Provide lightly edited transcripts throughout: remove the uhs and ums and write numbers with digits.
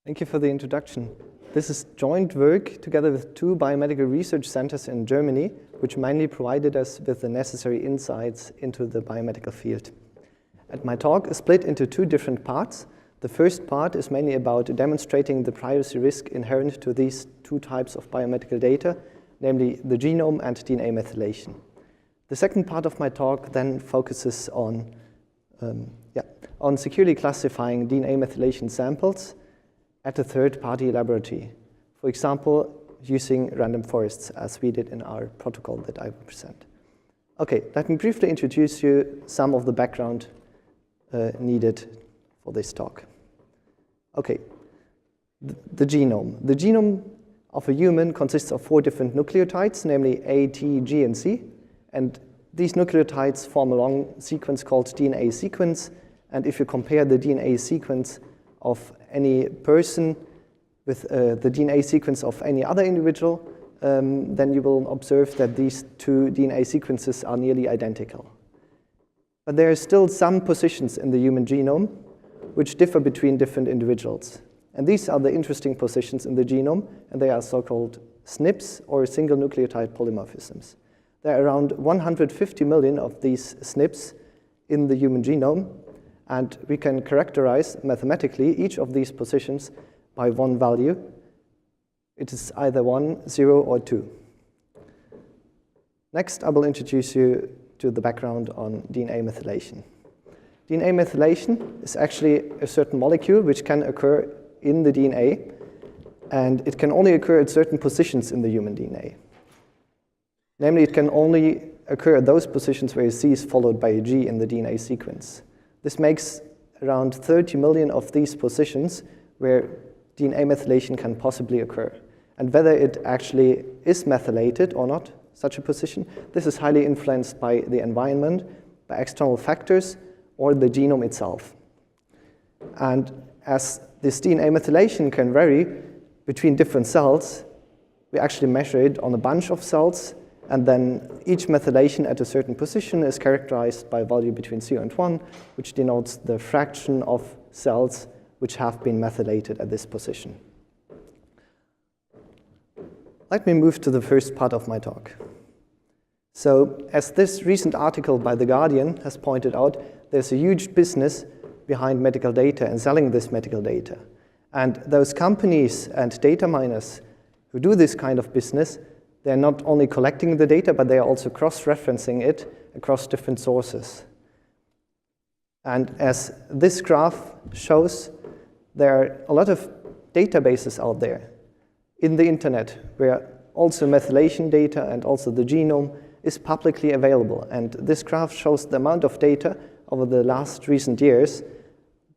Thank you for the introduction. This is joint work together with two biomedical research centers in Germany, which mainly provided us with the necessary insights into the biomedical field. And my talk is split into two different parts. The first part is mainly about demonstrating the privacy risk inherent to these two types of biomedical data, namely the genome and DNA methylation. The second part of my talk then focuses on securely classifying DNA methylation samples at a third-party laboratory. For example, using random forests, as we did in our protocol that I will present. Okay, let me briefly introduce you some of the background needed for this talk. Okay, the genome. The genome of a human consists of 4 different nucleotides, namely A, T, G, and C. And these nucleotides form a long sequence called DNA sequence. And if you compare the DNA sequence of any person with the DNA sequence of any other individual, then you will observe that these two DNA sequences are nearly identical. But there are still some positions in the human genome which differ between different individuals. And these are the interesting positions in the genome, and they are so-called SNPs, or single nucleotide polymorphisms. There are around 150 million of these SNPs in the human genome, and we can characterize mathematically each of these positions by one value. It is either 1, 0, or 2. Next, I will introduce you to the background on DNA methylation. DNA methylation is actually a certain molecule which can occur in the DNA, and it can only occur at certain positions in the human DNA. Namely, it can only occur at those positions where a C is followed by a G in the DNA sequence. This makes around 30 million of these positions where DNA methylation can possibly occur. And whether it actually is methylated or not, such a position, this is highly influenced by the environment, by external factors, or the genome itself. And as this DNA methylation can vary between different cells, we actually measure it on a bunch of cells, and then each methylation at a certain position is characterized by a value between 0 and 1, which denotes the fraction of cells which have been methylated at this position. Let me move to the first part of my talk. So, as this recent article by The Guardian has pointed out, there's a huge business behind medical data and selling this medical data. And those companies and data miners who do this kind of business, they're not only collecting the data, but they are also cross-referencing it across different sources. And as this graph shows, there are a lot of databases out there in the internet where also methylation data and also the genome is publicly available. And this graph shows the amount of data over the last recent years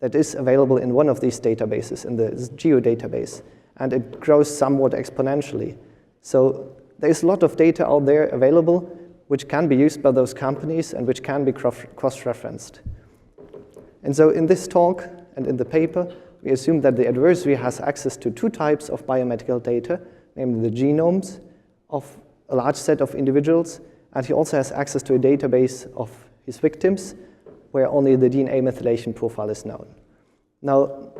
that is available in one of these databases, in the geodatabase. And it grows somewhat exponentially. So there's a lot of data out there available which can be used by those companies and which can be cross-referenced. And so in this talk and in the paper, we assume that the adversary has access to 2 types of biomedical data, namely the genomes of a large set of individuals, and he also has access to a database of his victims where only the DNA methylation profile is known. Now,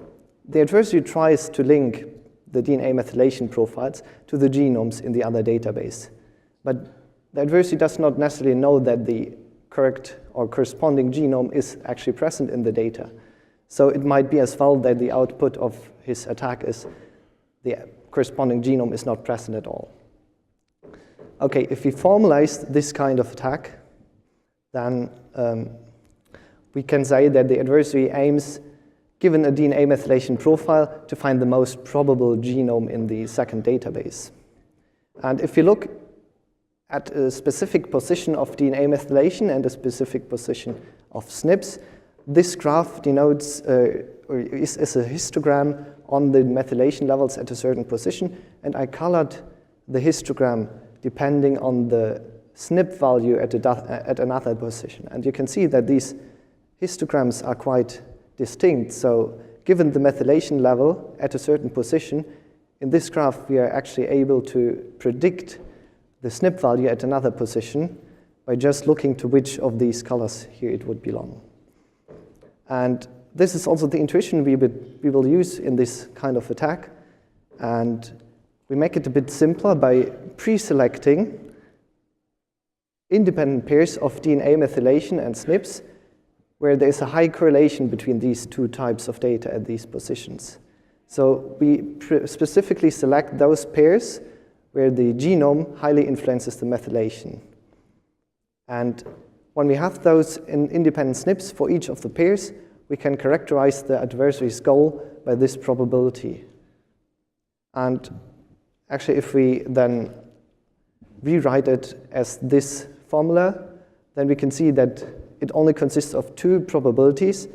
the adversary tries to link the DNA methylation profiles to the genomes in the other database. But the adversary does not necessarily know that the correct or corresponding genome is actually present in the data. So it might be as well that the output of his attack is the corresponding genome is not present at all. Okay, if we formalize this kind of attack, then we can say that the adversary aims, given a DNA methylation profile, to find the most probable genome in the second database. And if you look at a specific position of DNA methylation and a specific position of SNPs, this graph denotes is a histogram on the methylation levels at a certain position, and I colored the histogram depending on the SNP value at another position. And you can see that these histograms are quite distinct. So given the methylation level at a certain position, in this graph we are actually able to predict the SNP value at another position by just looking to which of these colors here it would belong. And this is also the intuition we will use in this kind of attack. And we make it a bit simpler by pre-selecting independent pairs of DNA methylation and SNPs where there is a high correlation between these two types of data at these positions. So we specifically select those pairs where the genome highly influences the methylation. And when we have those independent SNPs for each of the pairs, we can characterize the adversary's goal by this probability. And actually, if we then rewrite it as this formula, then we can see that it only consists of two probabilities.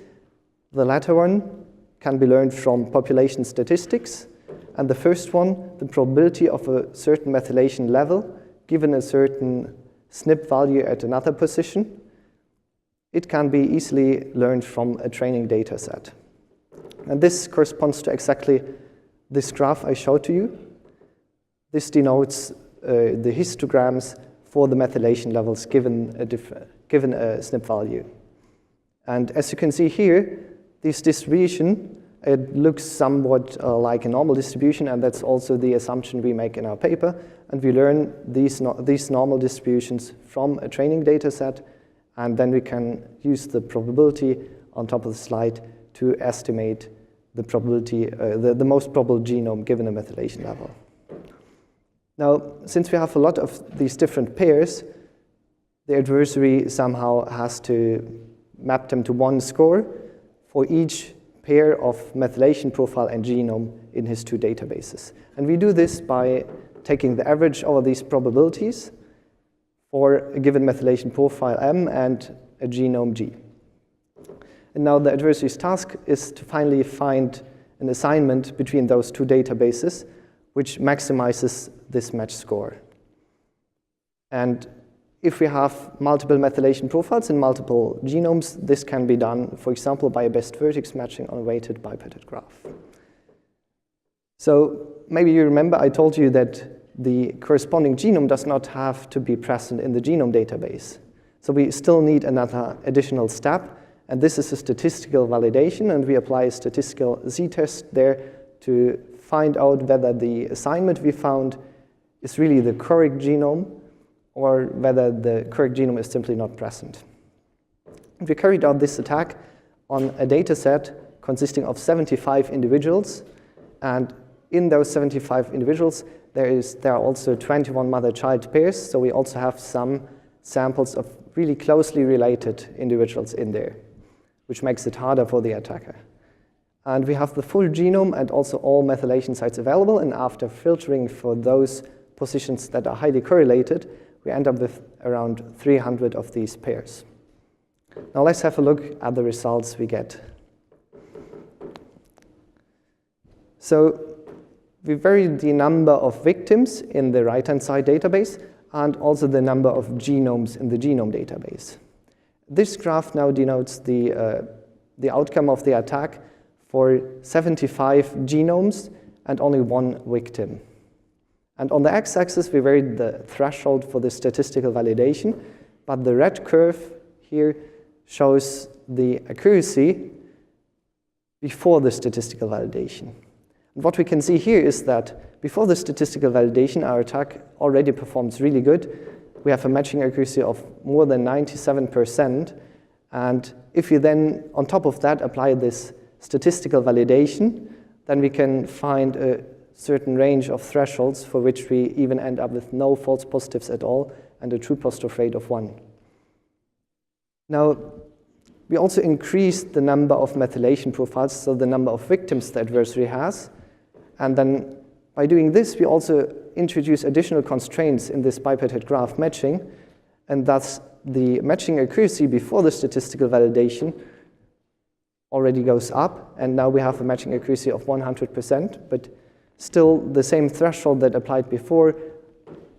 The latter one can be learned from population statistics, and the first one, the probability of a certain methylation level given a certain SNP value at another position. It can be easily learned from a training data set. And this corresponds to exactly this graph I showed to you. This denotes the histograms for the methylation levels given a SNP value. And as you can see here, this distribution, it looks somewhat like a normal distribution, and that's also the assumption we make in our paper. And we learn these normal distributions from a training data set, and then we can use the probability on top of the slide to estimate the probability, the most probable genome given a methylation level. Now, since we have a lot of these different pairs, the adversary somehow has to map them to one score for each pair of methylation profile and genome in his two databases. And we do this by taking the average over these probabilities for a given methylation profile M and a genome G. And now the adversary's task is to finally find an assignment between those two databases which maximizes this match score. And if we have multiple methylation profiles in multiple genomes, this can be done, for example, by a best vertex matching on a weighted bipartite graph. So maybe you remember I told you that the corresponding genome does not have to be present in the genome database. So we still need another additional step, and this is a statistical validation, and we apply a statistical z-test there to find out whether the assignment we found is really the correct genome or whether the correct genome is simply not present. We carried out this attack on a data set consisting of 75 individuals, and in those 75 individuals, there are also 21 mother-child pairs, so we also have some samples of really closely related individuals in there, which makes it harder for the attacker. And we have the full genome and also all methylation sites available, and after filtering for those positions that are highly correlated, we end up with around 300 of these pairs. Now let's have a look at the results we get. So we varied the number of victims in the right-hand side database and also the number of genomes in the genome database. This graph now denotes the outcome of the attack for 75 genomes and only one victim. And on the x-axis, we varied the threshold for the statistical validation, but the red curve here shows the accuracy before the statistical validation. And what we can see here is that before the statistical validation, our attack already performs really good. We have a matching accuracy of more than 97%. And if you then, on top of that, apply this statistical validation, then we can find a certain range of thresholds for which we even end up with no false positives at all and a true positive rate of 1. Now, we also increased the number of methylation profiles, so the number of victims the adversary has. And then by doing this, we also introduce additional constraints in this bipartite graph matching, and thus the matching accuracy before the statistical validation already goes up, and now we have a matching accuracy of 100%, but still the same threshold that applied before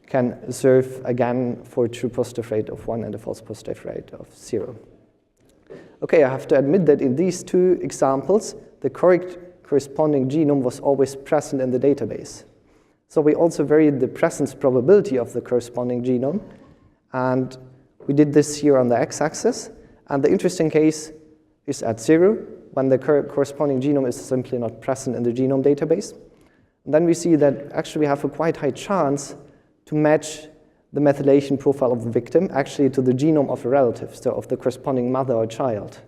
can serve again for a true positive rate of 1 and a false positive rate of 0. Okay, I have to admit that in these two examples, the correct corresponding genome was always present in the database. So we also varied the presence probability of the corresponding genome, and we did this here on the x-axis, and the interesting case is at 0, when the corresponding genome is simply not present in the genome database. And then we see that actually we have a quite high chance to match the methylation profile of the victim actually to the genome of a relative, so of the corresponding mother or child.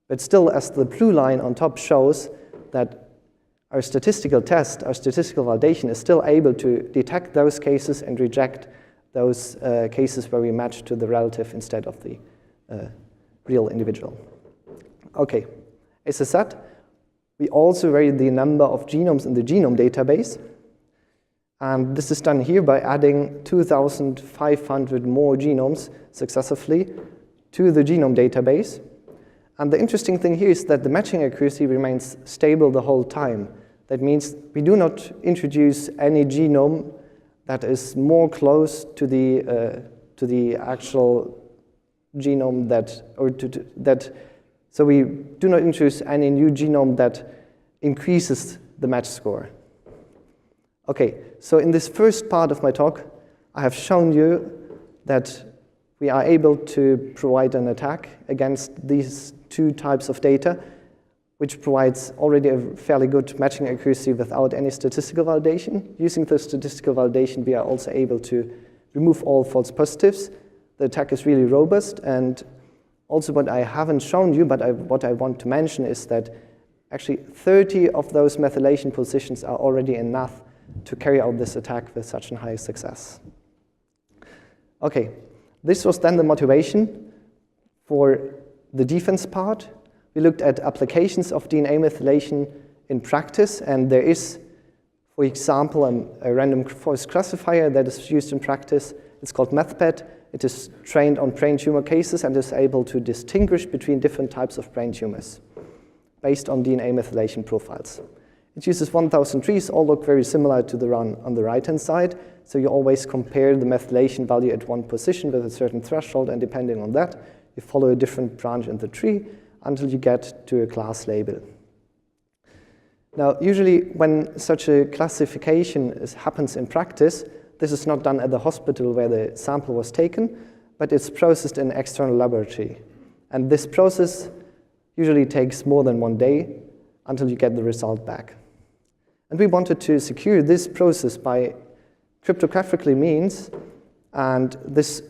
But still, as the blue line on top shows, that our statistical test, our statistical validation is still able to detect those cases and reject those cases where we match to the relative instead of the real individual. Okay, as I said, we also vary the number of genomes in the genome database. And this is done here by adding 2,500 more genomes successively to the genome database. And the interesting thing here is that the matching accuracy remains stable the whole time. That means we do not introduce any genome that is more close to the actual genome so we do not introduce any new genome that increases the match score. Okay, so in this first part of my talk, I have shown you that we are able to provide an attack against these two types of data, which provides already a fairly good matching accuracy without any statistical validation. Using the statistical validation, we are also able to remove all false positives. The attack is really robust, and also what I haven't shown you, but what I want to mention is that actually 30 of those methylation positions are already enough to carry out this attack with such a high success. Okay, this was then the motivation for the defense part. We looked at applications of DNA methylation in practice, and there is, for example, a random forest classifier that is used in practice. It's called MEthPet. It is trained on brain tumor cases and is able to distinguish between different types of brain tumors based on DNA methylation profiles. It uses 1,000 trees, all look very similar to the one on the right-hand side. So you always compare the methylation value at one position with a certain threshold, and depending on that, you follow a different branch in the tree until you get to a class label. Now, usually when such a classification happens in practice, this is not done at the hospital where the sample was taken, but it's processed in an external laboratory. And this process usually takes more than 1 day until you get the result back. And we wanted to secure this process by cryptographically means, and this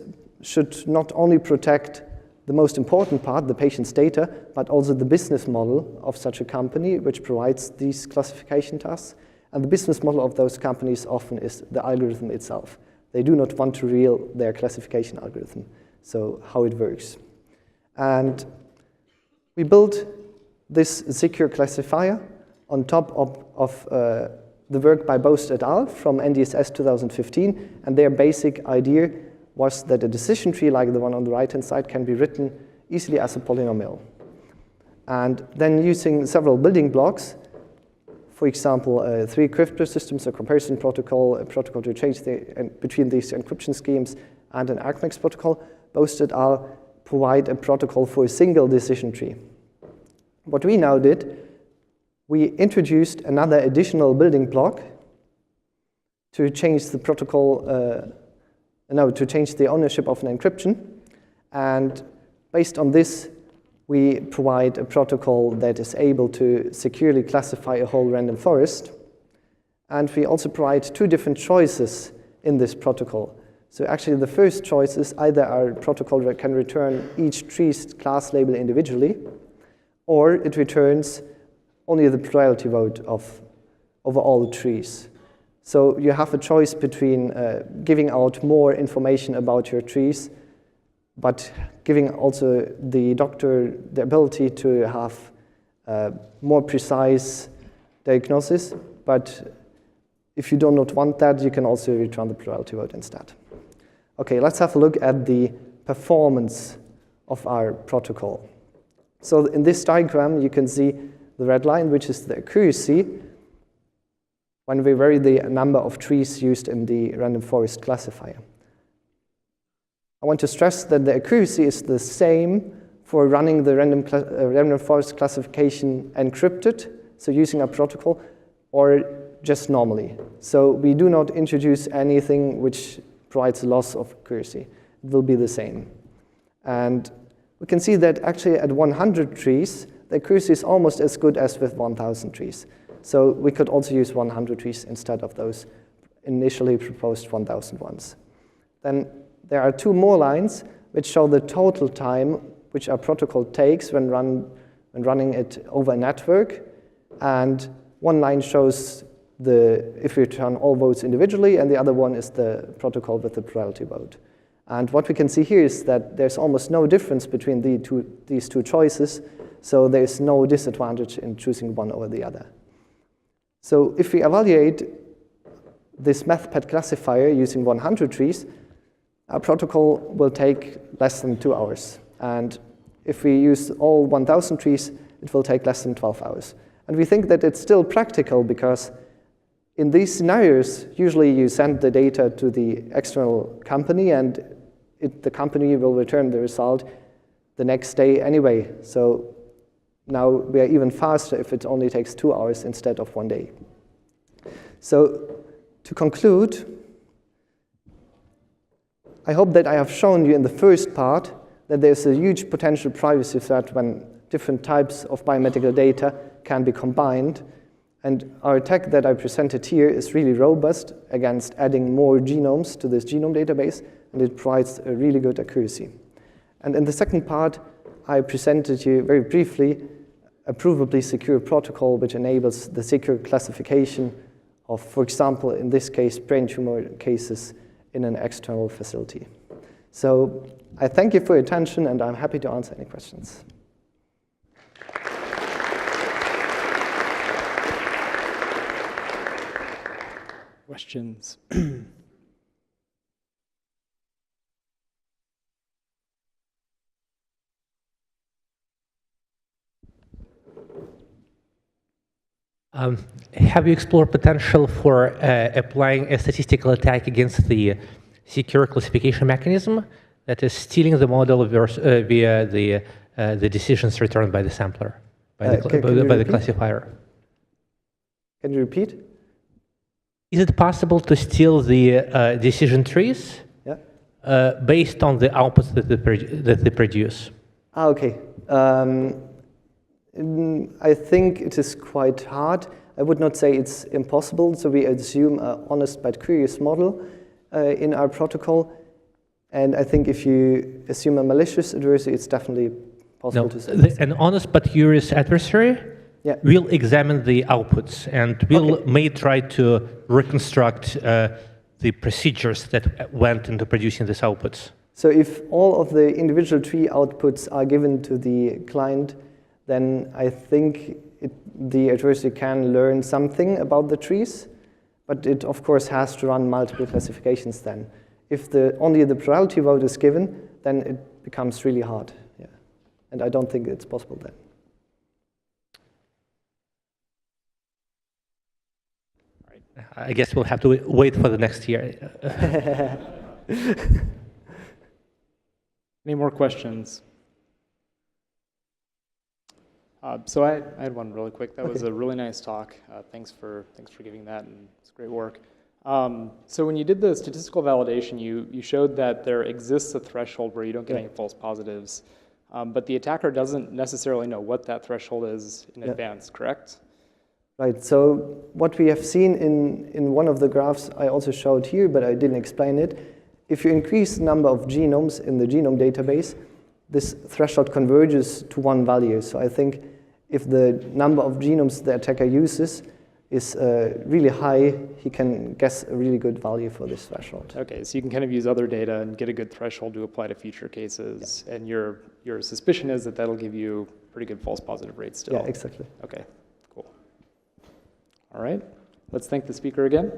should not only protect the most important part, the patient's data, but also the business model of such a company which provides these classification tasks. And the business model of those companies often is the algorithm itself. They do not want to reveal their classification algorithm, so how it works. And we built this secure classifier on top of the work by Boast et al. From NDSS 2015, and their basic idea was that a decision tree like the one on the right-hand side can be written easily as a polynomial. And then using several building blocks, for example, 3 crypto systems, a comparison protocol, a protocol to change between these encryption schemes, and an argmax protocol, Boast et al. Provide a protocol for a single decision tree. What we now did, we introduced another additional building block to change the protocol, to change the ownership of an encryption. And based on this, we provide a protocol that is able to securely classify a whole random forest. And we also provide 2 different choices in this protocol. So actually the first choice is either our protocol that can return each tree's class label individually, or it returns only the plurality vote over all trees. So you have a choice between giving out more information about your trees, but giving also the doctor the ability to have more precise diagnosis. But if you do not want that, you can also return the plurality vote instead. Okay, let's have a look at the performance of our protocol. So in this diagram, you can see the red line, which is the accuracy when we vary the number of trees used in the random forest classifier. I want to stress that the accuracy is the same for running the random forest classification encrypted, so using a protocol, or just normally. So we do not introduce anything which provides a loss of accuracy. It will be the same. And we can see that actually at 100 trees, the accuracy is almost as good as with 1,000 trees. So we could also use 100 trees instead of those initially proposed 1,000 ones. Then there are 2 more lines which show the total time which our protocol takes when running it over a network. And one line shows if we return all votes individually, and the other one is the protocol with the plurality vote. And what we can see here is that there's almost no difference between these two choices, so there's no disadvantage in choosing one over the other. So if we evaluate this MathPad classifier using 100 trees, our protocol will take less than 2 hours. And if we use all 1,000 trees, it will take less than 12 hours. And we think that it's still practical because in these scenarios, usually you send the data to the external company and the company will return the result the next day anyway. So now we are even faster if it only takes 2 hours instead of 1 day. So to conclude, I hope that I have shown you in the first part that there's a huge potential privacy threat when different types of biomedical data can be combined. And our attack that I presented here is really robust against adding more genomes to this genome database, and it provides a really good accuracy. And in the second part, I presented you very briefly a provably secure protocol which enables the secure classification of, for example, in this case, brain tumor cases in an external facility. So I thank you for your attention, and I'm happy to answer any questions. Questions? Have you explored potential for applying a statistical attack against the secure classification mechanism that is stealing the model via the decisions returned by the sampler, by the classifier? Can you repeat? Is it possible to steal the decision trees based on the outputs that they produce? Okay. I think it is quite hard. I would not say it's impossible, so we assume an honest but curious model in our protocol. And I think if you assume a malicious adversary, it's definitely possible to say. An honest but curious adversary will examine the outputs and may try to reconstruct the procedures that went into producing these outputs. So if all of the individual tree outputs are given to the client, then I think the adversary can learn something about the trees, but it of course has to run multiple classifications then. If only the plurality vote is given, then it becomes really hard. Yeah. And I don't think it's possible then. All right. I guess we'll have to wait for the next year. Any more questions? So I had one really quick. That was a really nice talk. Thanks for giving that, and it's great work. So when you did the statistical validation, you showed that there exists a threshold where you don't get any false positives, but the attacker doesn't necessarily know what that threshold is in advance, correct? Right. So what we have seen in one of the graphs I also showed here, but I didn't explain it. If you increase the number of genomes in the genome database, this threshold converges to one value. So I think if the number of genomes the attacker uses is really high, he can guess a really good value for this threshold. Okay, so you can kind of use other data and get a good threshold to apply to future cases, and your suspicion is that that'll give you pretty good false positive rates still. Yeah, exactly. Okay, cool. All right, let's thank the speaker again.